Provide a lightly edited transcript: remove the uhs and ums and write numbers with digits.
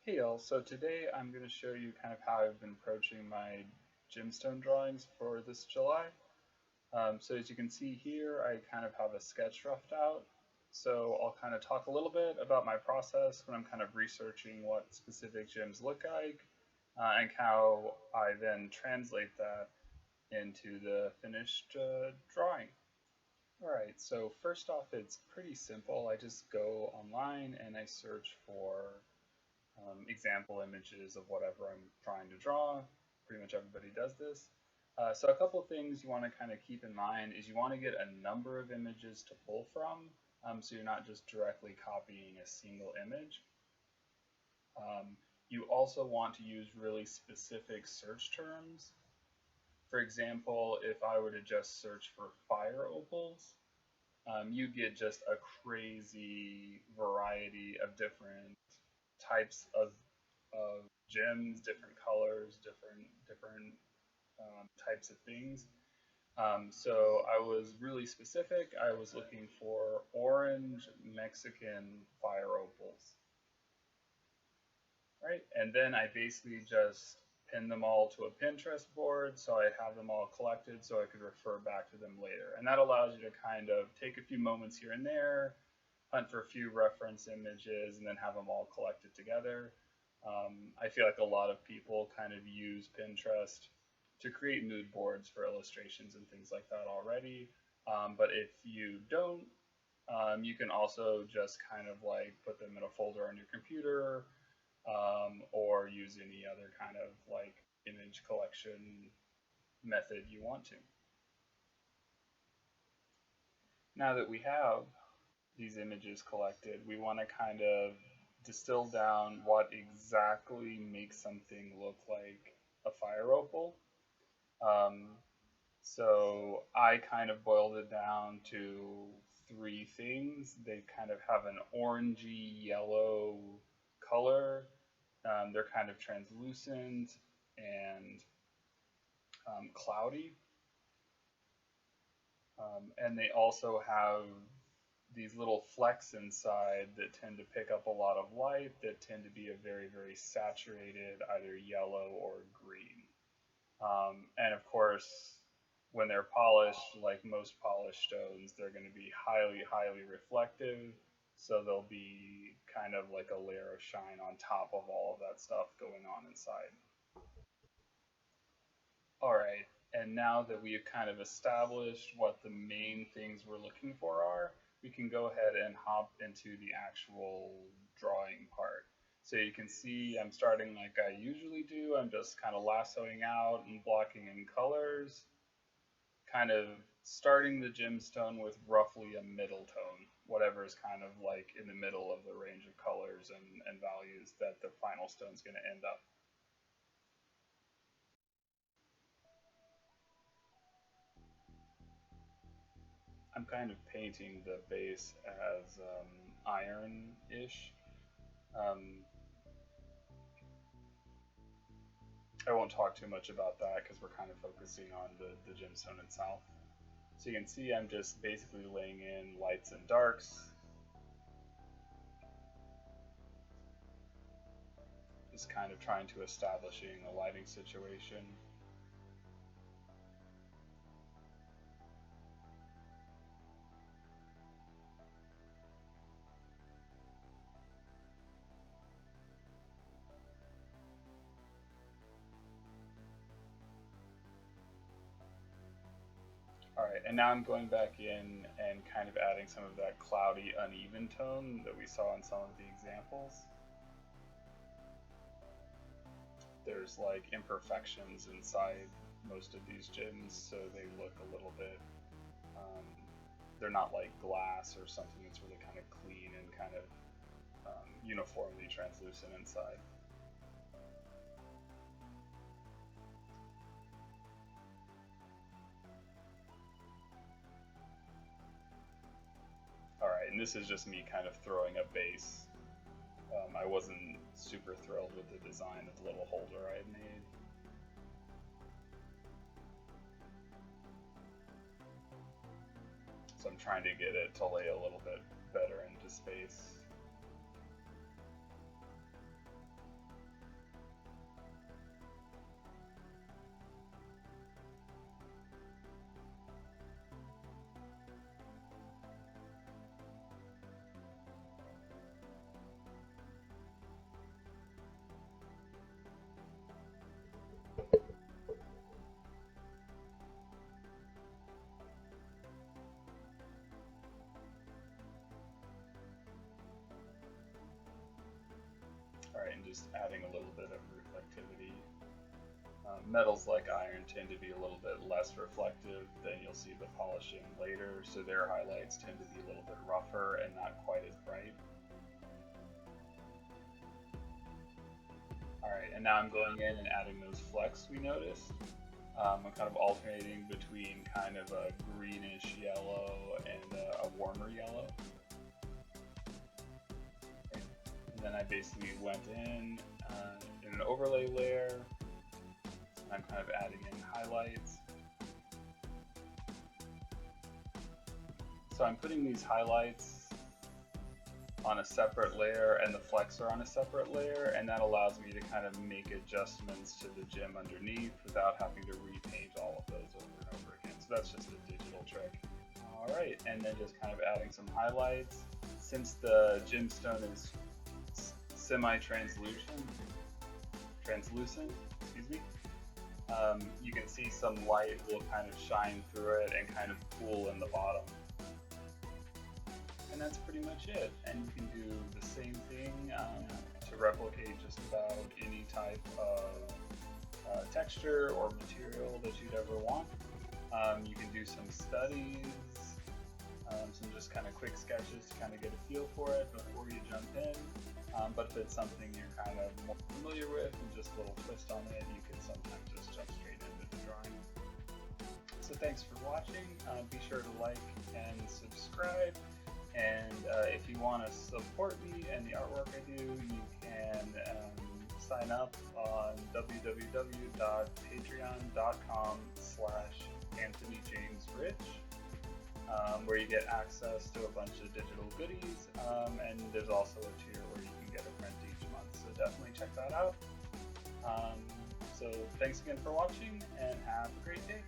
Hey all, so today I'm going to show you kind of how I've been approaching my gemstone drawings for this July. So as you can see here, I kind of have a sketch roughed out. So I'll kind of talk a little bit about my process when I'm kind of researching what specific gems look like, and how I then translate that into the finished drawing. Alright, so first off, it's pretty simple. I just go online and I search for example images of whatever I'm trying to draw. Pretty much everybody does this. So a couple of things you want to kind of keep in mind is you want to get a number of images to pull from, so you're not just directly copying a single image. Um, you also want to use really specific search terms. For example, if I were to just search for fire opals, you get just a crazy variety of different types of gems, different colors, different types of things. So I was really specific. I was looking for orange Mexican fire opals, right? And then I basically just pin them all to a Pinterest board so I have them all collected so I could refer back to them later. And that allows you to kind of take a few moments here and there, hunt for a few reference images, and then have them all collected together. I feel like a lot of people kind of use Pinterest to create mood boards for illustrations and things like that already. But if you don't, you can also just kind of like put them in a folder on your computer, or use any other kind of like image collection method you want to. Now that we have these images collected, we want to kind of distill down what exactly makes something look like a fire opal. Um, so I kind of boiled it down to three things. They kind of have an orangey yellow color. They're kind of translucent and cloudy. And they also have these little flecks inside that tend to pick up a lot of light that tend to be a very, very saturated either yellow or green. And of course, when they're polished, like most polished stones, they're going to be highly, highly reflective. So they'll be kind of like a layer of shine on top of all of that stuff going on inside. All right, and now that we've kind of established what the main things we're looking for are, we can go ahead and hop into the actual drawing part. So you can see I'm starting like I usually do. I'm just kind of lassoing out and blocking in colors, kind of starting the gemstone with roughly a middle tone, whatever is kind of like in the middle of the range of colors and values that the final stone's going to end up. I'm kind of painting the base as iron-ish. Um, I won't talk too much about that because we're kind of focusing on the gemstone itself. So you can see I'm just basically laying in lights and darks, just kind of trying to establishing a lighting situation. All right, and now I'm going back in and kind of adding some of that cloudy, uneven tone that we saw in some of the examples. There's like imperfections inside most of these gems, so they look a little bit, um, they're not like glass or something that's really kind of clean and kind of uniformly translucent inside. All right, and this is just me kind of throwing a base. I wasn't super thrilled with the design of the little holder I had made. So I'm trying to get it to lay a little bit better into space. just adding a little bit of reflectivity. Metals like iron tend to be a little bit less reflective than you'll see the polishing later, so their highlights tend to be a little bit rougher and not quite as bright. Alright, and now I'm going in and adding those flecks we noticed. I'm kind of alternating between kind of a greenish yellow and a warmer yellow. And then I basically went in an overlay layer. I'm kind of adding in highlights. So I'm putting these highlights on a separate layer and the flecks are on a separate layer, and that allows me to kind of make adjustments to the gem underneath without having to repaint all of those over and over again. So that's just a digital trick. Alright, and then just kind of adding some highlights. Since the gemstone is semi-translucent, excuse me, you can see some light will kind of shine through it and kind of pool in the bottom. And that's pretty much it. And you can do the same thing to replicate just about any type of texture or material that you'd ever want. You can do some studies, some just kind of quick sketches to kind of get a feel for it before you jump in. But if it's something you're kind of more familiar with and just a little twist on it, you can sometimes just jump straight into the drawing. So thanks for watching. Be sure to like and subscribe. And if you want to support me and the artwork I do, you can sign up on www.patreon.com/AnthonyJamesRich, where you get access to a bunch of digital goodies, and there's also a tier where you can get a print each month, so definitely check that out. So thanks again for watching, and have a great day.